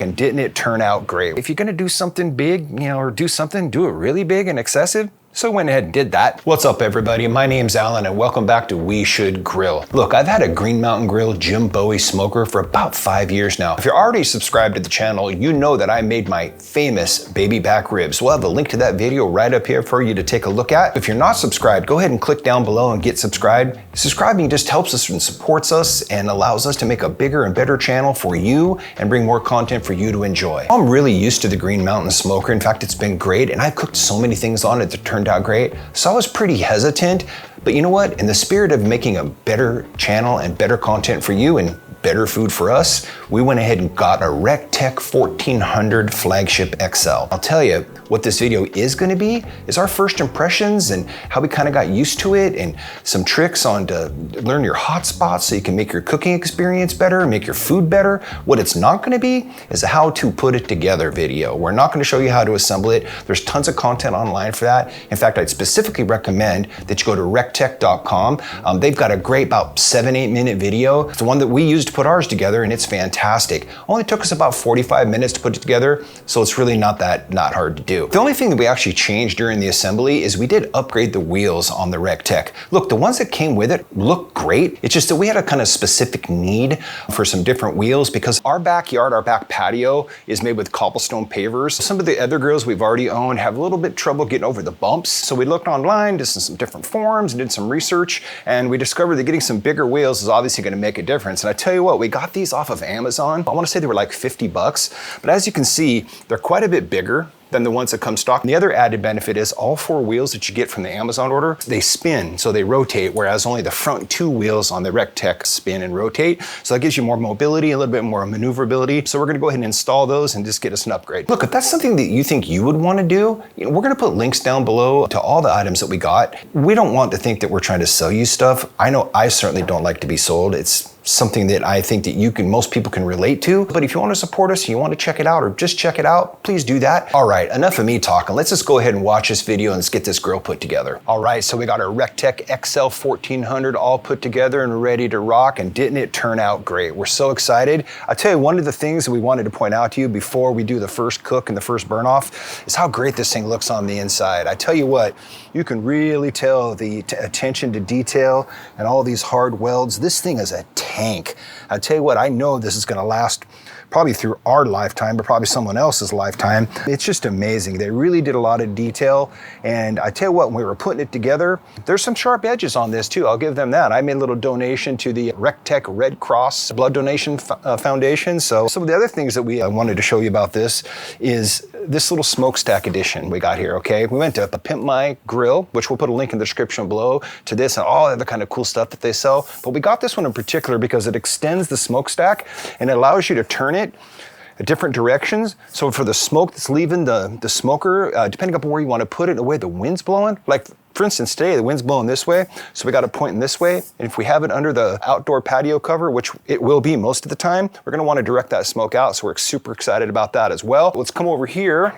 And didn't it turn out great? If you're gonna do something big, or do it really big and excessive, so I went ahead and did that. What's up, everybody? My name's Alan, and welcome back to We Should Grill. Look, I've had a Green Mountain Grill Jim Bowie smoker for about 5 years now. If you're already subscribed to the channel, you know that I made my famous baby back ribs. We'll have a link to that video right up here for you to take a look at. If you're not subscribed, go ahead and click down below and get subscribed. Subscribing just helps us and supports us and allows us to make a bigger and better channel for you and bring more content for you to enjoy. I'm really used to the Green Mountain smoker. In fact, it's been great, and I've cooked so many things on it that turned out great. So I was pretty hesitant, but you know what? In the spirit of making a better channel and better content for you and better food for us, we went ahead and got a Recteq 1400 Flagship XL. I'll tell you, what this video is gonna be is our first impressions and how we kind of got used to it, and some tricks on to learn your hot spots so you can make your cooking experience better, make your food better. What it's not gonna be is a how to put it together video. We're not gonna show you how to assemble it. There's tons of content online for that. In fact, I'd specifically recommend that you go to recteq.com. They've got a great about 7-8 minute video. It's the one that we used to put ours together, and it's fantastic. Only took us about 45 minutes to put it together, so it's really not hard to do. The only thing that we actually changed during the assembly is we did upgrade the wheels on the Recteq. Look, the ones that came with it look great. It's just that we had a kind of specific need for some different wheels because our backyard, our back patio is made with cobblestone pavers. Some of the other grills we've already owned have a little bit trouble getting over the bumps. So we looked online, did some different forums, and did some research, and we discovered that getting some bigger wheels is obviously gonna make a difference. And I tell you what, we got these off of Amazon. I wanna say they were like 50 bucks, but as you can see, they're quite a bit bigger than the ones that come stock. And the other added benefit is all 4 wheels that you get from the Amazon order, they spin, so they rotate, whereas only the front 2 wheels on the Recteq spin and rotate. So that gives you more mobility, a little bit more maneuverability. So we're gonna go ahead and install those and just get us an upgrade. Look, if that's something that you think you would wanna do, we're gonna put links down below to all the items that we got. We don't want to think that we're trying to sell you stuff. I know I certainly don't like to be sold. It's something that I think that most people can relate to. But if you want to support us, you want to check it out or just check it out, please do that. All right, enough of me talking. Let's just go ahead and watch this video and let's get this grill put together. All right, so we got our Recteq XL 1400 all put together and ready to rock, and didn't it turn out great? We're so excited. I'll tell you, one of the things that we wanted to point out to you before we do the first cook and the first burn off is how great this thing looks on the inside. I tell you what, you can really tell the attention to detail and all these hard welds. This thing is a tank. I tell you what, I know this is gonna last probably through our lifetime, but probably someone else's lifetime. It's just amazing. They really did a lot of detail. And I tell you what, when we were putting it together, there's some sharp edges on this too. I'll give them that. I made a little donation to the Recteq Red Cross Blood Donation Foundation. So some of the other things that we wanted to show you about this is this little smokestack edition we got here, okay? We went to Pimp My Grill, which we'll put a link in the description below to this and all the kind of cool stuff that they sell. But we got this one in particular because it extends the smokestack and it allows you to turn it at different directions. So for the smoke that's leaving the smoker, depending upon where you want to put it, the way the wind's blowing, like for instance today, the wind's blowing this way, so we got to point in this way. And if we have it under the outdoor patio cover, which it will be most of the time, we're going to want to direct that smoke out. So we're super excited about that as well. Let's come over here.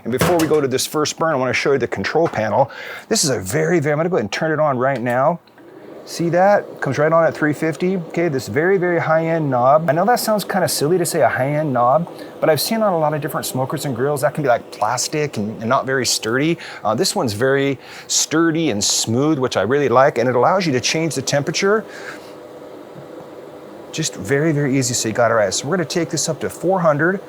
And before we go to this first burn, I want to show you the control panel. This is a I'm going to go ahead and turn it on right now. See that? Comes right on at 350. Okay, this very, very high-end knob. I know that sounds kind of silly to say a high-end knob, but I've seen on a lot of different smokers and grills that can be like plastic and not very sturdy. This one's very sturdy and smooth, which I really like, and it allows you to change the temperature. Just very, very easy, so you got it right. So we're gonna take this up to 400.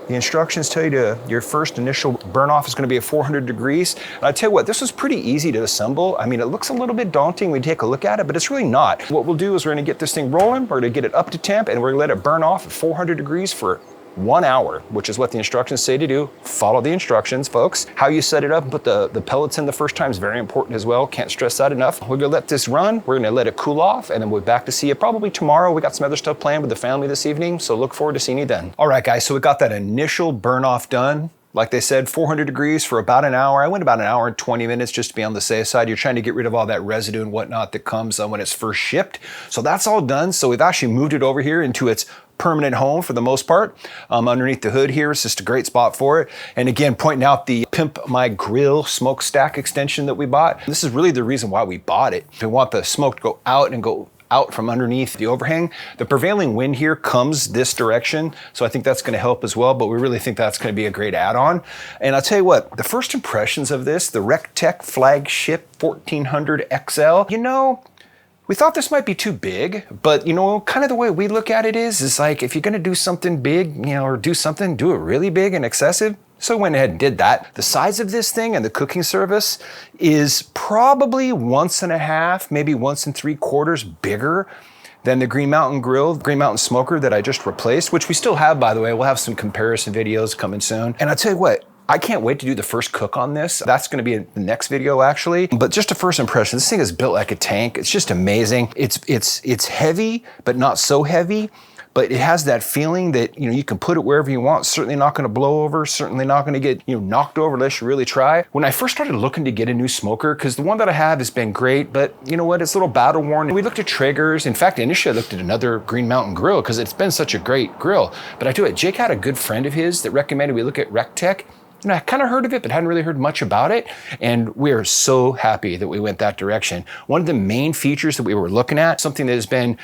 The instructions tell you your first initial burn off is gonna be at 400 degrees. And I tell you what, this was pretty easy to assemble. I mean, it looks a little bit daunting when you take a look at it, but it's really not. What we'll do is we're gonna get this thing rolling, we're gonna get it up to temp, and we're gonna let it burn off at 400 degrees for 1 hour, which is what the instructions say to do. Follow the instructions, folks. How you set it up and put the pellets in the first time is very important as well. Can't stress that enough. We're gonna let this run. We're gonna let it cool off, and then we'll be back to see you probably tomorrow. We got some other stuff planned with the family this evening, so look forward to seeing you then. All right, guys, so we got that initial burn off done. Like they said, 400 degrees for about an hour. I went about an hour and 20 minutes just to be on the safe side. You're trying to get rid of all that residue and whatnot that comes when it's first shipped. So that's all done. So we've actually moved it over here into its permanent home for the most part. Underneath the hood here, it's just a great spot for it. And again, pointing out the Pimp My Grill smokestack extension that we bought. This is really the reason why we bought it. We want the smoke to go out and go out from underneath the overhang. The prevailing wind here comes this direction, so I think that's gonna help as well, but we really think that's gonna be a great add-on. And I'll tell you what, the first impressions of this, the Recteq Flagship 1400 XL, you know, we thought this might be too big, but you know, kind of the way we look at it is like, if you're gonna do something big, you know, or do it really big and excessive. So we went ahead and did that. The size of this thing and the cooking service is probably 1.5, maybe 1.75 bigger than the Green Mountain Grill, Green Mountain Smoker that I just replaced, which we still have, by the way. We'll have some comparison videos coming soon. And I'll tell you what, I can't wait to do the first cook on this. That's gonna be the next video actually. But just a first impression, this thing is built like a tank. It's just amazing. It's heavy, but not so heavy. But it has that feeling that, you know, you can put it wherever you want. Certainly not gonna blow over, certainly not gonna get, you know, knocked over unless you really try. When I first started looking to get a new smoker, because the one that I have has been great, but you know what, it's a little battle worn. We looked at Traegers. In fact, initially I looked at another Green Mountain grill because it's been such a great grill. But I do it, Jake had a good friend of his that recommended we look at Recteq. And I kind of heard of it, but hadn't really heard much about it. And we are so happy that we went that direction. One of the main features that we were looking at, something that has been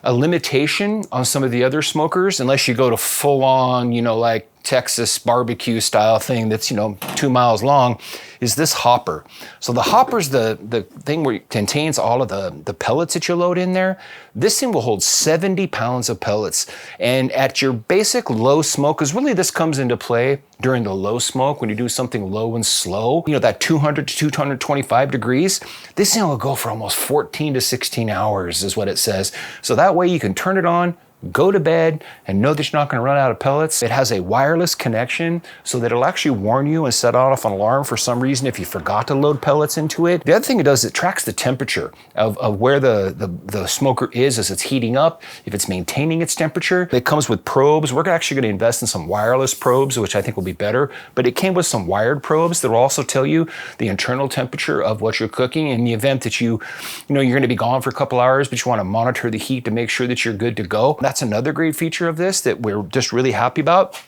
a limitation on some of the other smokers, unless you go to full on, you know, like Texas barbecue style thing that's, you know, 2 miles long, is this hopper. So the hopper's the thing where it contains all of the pellets that you load in there. This thing will hold 70 pounds of pellets. And at your basic low smoke, because really this comes into play during the low smoke, when you do something low and slow, you know, that 200 to 225 degrees, this thing will go for almost 14 to 16 hours is what it says. So that way you can turn it on, go to bed, and know that you're not gonna run out of pellets. It has a wireless connection so that it'll actually warn you and set off an alarm for some reason if you forgot to load pellets into it. The other thing it does, it tracks the temperature of where the smoker is as it's heating up, if it's maintaining its temperature. It comes with probes. We're actually gonna invest in some wireless probes, which I think will be better, but it came with some wired probes that will also tell you the internal temperature of what you're cooking in the event that you know, you're gonna be gone for a couple hours, but you wanna monitor the heat to make sure that you're good to go. That's another great feature of this that we're just really happy about.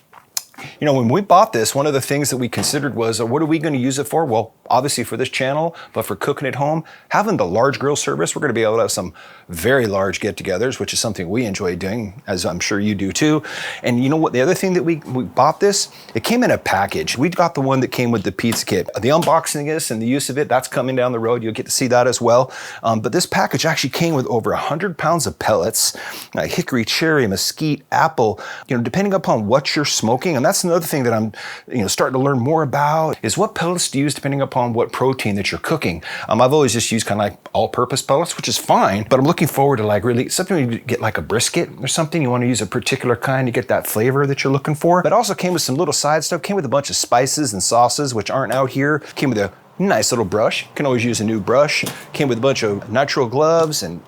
You know, when we bought this, one of the things that we considered was, what are we going to use it for? Well, obviously for this channel, but for cooking at home, having the large grill service, we're going to be able to have some very large get-togethers, which is something we enjoy doing, as I'm sure you do too. And you know what, the other thing that we bought this, it came in a package. We got the one that came with the pizza kit. The unboxing of this and the use of it, that's coming down the road. You'll get to see that as well. But this package actually came with over 100 pounds of pellets, hickory, cherry, mesquite, apple, you know, depending upon what you're smoking. And that's another thing that I'm, you know, starting to learn more about is what pellets to use depending upon what protein that you're cooking. I've always just used kind of like all-purpose pellets, which is fine, but I'm looking forward to like really something when you get like a brisket or something, you want to use a particular kind to get that flavor that you're looking for. But also came with some little side stuff, came with a bunch of spices and sauces, which aren't out here. Came with a nice little brush. Can always use a new brush. Came with a bunch of nitrile gloves and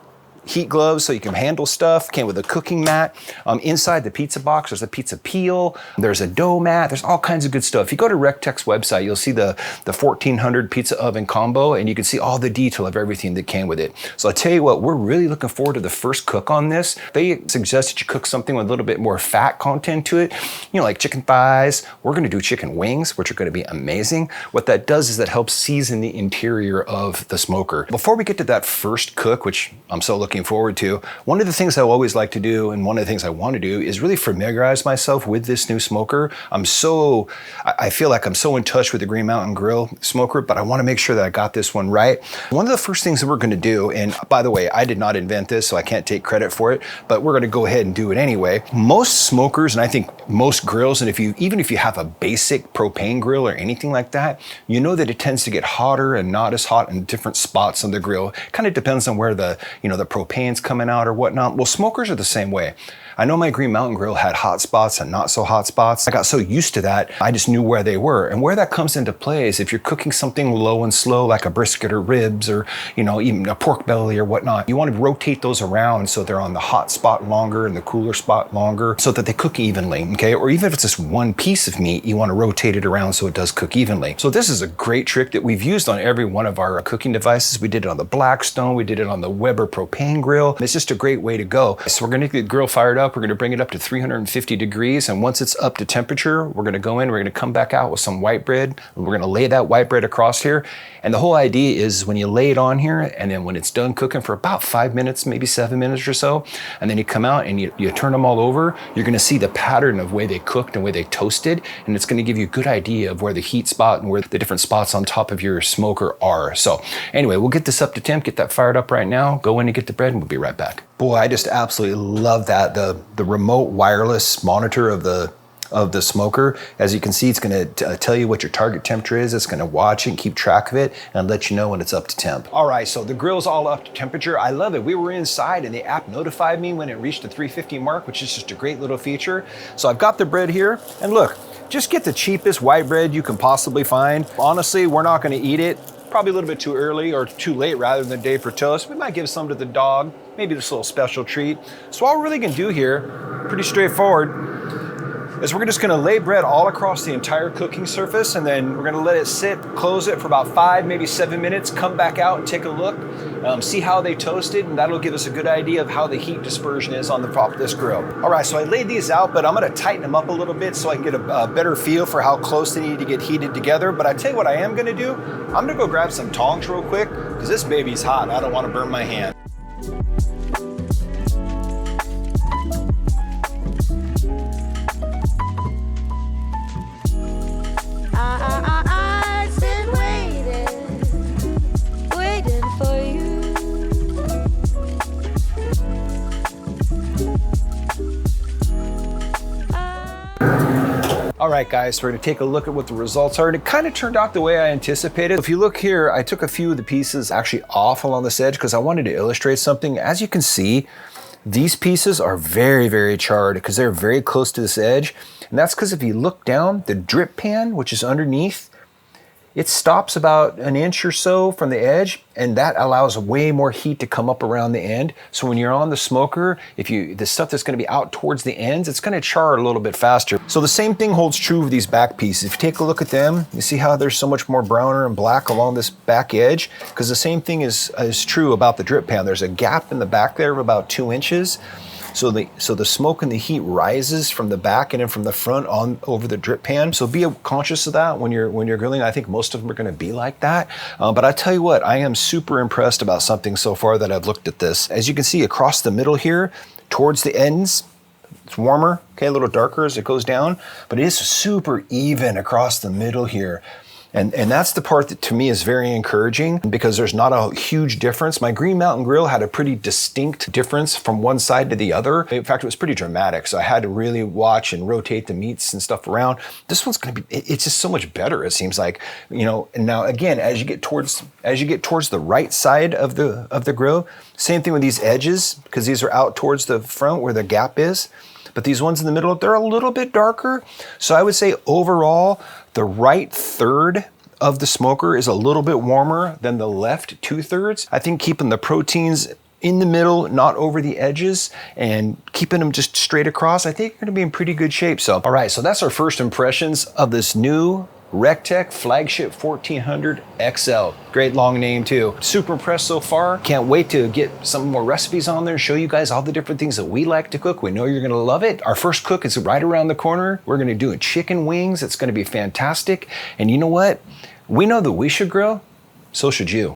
heat gloves so you can handle stuff. Came with a cooking mat. Inside the pizza box, there's a pizza peel. There's a dough mat. There's all kinds of good stuff. If you go to Recteq's website, you'll see the 1400 pizza oven combo, and you can see all the detail of everything that came with it. So I'll tell you what, we're really looking forward to the first cook on this. They suggest that you cook something with a little bit more fat content to it, you know, like chicken thighs. We're gonna do chicken wings, which are gonna be amazing. What that does is that helps season the interior of the smoker. Before we get to that first cook, which I'm so looking forward to, one of the things I always like to do, and one of the things I want to do, is really familiarize myself with this new smoker. I feel like I'm so in touch with the Green Mountain Grill smoker, but I want to make sure that I got this one right. One of the first things that we're going to do, and by the way, I did not invent this, so I can't take credit for it, but we're going to go ahead and do it anyway. Most smokers, and I think most grills, and even if you have a basic propane grill or anything like that, you know that it tends to get hotter and not as hot in different spots on the grill. Kind of depends on where the propane's coming out or whatnot. Well, smokers are the same way. I know my Green Mountain Grill had hot spots and not so hot spots. I got so used to that, I just knew where they were. And where that comes into play is if you're cooking something low and slow, like a brisket or ribs or, you know, even a pork belly or whatnot, you want to rotate those around so they're on the hot spot longer and the cooler spot longer so that they cook evenly, okay? Or even if it's just one piece of meat, you want to rotate it around so it does cook evenly. So this is a great trick that we've used on every one of our cooking devices. We did it on the Blackstone, we did it on the Weber propane grill. It's just a great way to go. So we're gonna get the grill fired up. up. We're gonna bring it up to 350 degrees. And once it's up to temperature, we're gonna go in, we're gonna come back out with some white bread. And we're gonna lay that white bread across here. And the whole idea is when you lay it on here, and then when it's done cooking for about 5 minutes, maybe 7 minutes or so, and then you come out and you turn them all over, you're gonna see the pattern of way they cooked and way they toasted. And it's gonna give you a good idea of where the heat spot and where the different spots on top of your smoker are. So anyway, we'll get this up to temp, get that fired up right now, go in and get the bread, and we'll be right back. Boy, I just absolutely love that. The remote wireless monitor of the smoker. As you can see, it's gonna tell you what your target temperature is. It's gonna watch it and keep track of it and let you know when it's up to temp. All right, so the grill's all up to temperature. I love it. We were inside and the app notified me when it reached the 350 mark, which is just a great little feature. So I've got the bread here, and look, just get the cheapest white bread you can possibly find. Honestly, we're not gonna eat it. Probably a little bit too early or too late rather than a day for toast. We might give some to the dog, maybe this little special treat. So all we're really gonna do here, pretty straightforward, is we're just gonna lay bread all across the entire cooking surface, and then we're gonna let it sit, close it for about 5, maybe 7 minutes, come back out and take a look, see how they toasted, and that'll give us a good idea of how the heat dispersion is on the top of this grill. All right, so I laid these out, but I'm gonna tighten them up a little bit so I can get a better feel for how close they need to get heated together. But I tell you what I am gonna do, I'm gonna go grab some tongs real quick, because this baby's hot and I don't wanna burn my hand. I've been waiting for you. All right, guys, so we're gonna take a look at what the results are. And it kind of turned out the way I anticipated. If you look here, I took a few of the pieces actually off along this edge because I wanted to illustrate something. As you can see, these pieces are very, very charred because they're very close to this edge. And that's because if you look down, the drip pan, which is underneath, it stops about an inch or so from the edge, and that allows way more heat to come up around the end. So when you're on the smoker, the stuff that's gonna be out towards the ends, it's gonna char a little bit faster. So the same thing holds true with these back pieces. If you take a look at them, you see how there's so much more browner and black along this back edge? Because the same thing is true about the drip pan. There's a gap in the back there of about 2 inches. So the smoke and the heat rises from the back and then from the front on over the drip pan. So be conscious of that when you're grilling. I think most of them are gonna be like that. But I tell you what, I am super impressed about something so far that I've looked at this. As you can see across the middle here, towards the ends, it's warmer, okay, a little darker as it goes down, but it is super even across the middle here. And that's the part that to me is very encouraging because there's not a huge difference. My Green Mountain Grill had a pretty distinct difference from one side to the other. In fact, it was pretty dramatic. So I had to really watch and rotate the meats and stuff around. This one's gonna be, it's just so much better, it seems like, you know. And now again, as you get towards the right side of the grill, same thing with these edges, because these are out towards the front where the gap is. But these ones in the middle, they're a little bit darker. So I would say overall, the right third of the smoker is a little bit warmer than the left 2/3. I think keeping the proteins in the middle, not over the edges, and keeping them just straight across, I think you're gonna be in pretty good shape. So, all right, so that's our first impressions of this new Recteq Flagship 1400 XL. Great long name too. Super impressed so far. Can't wait to get some more recipes on there and show you guys all the different things that we like to cook. We know you're gonna love it. Our first cook is right around the corner. We're gonna do chicken wings. It's gonna be fantastic. And you know what? We know that we should grill, so should you.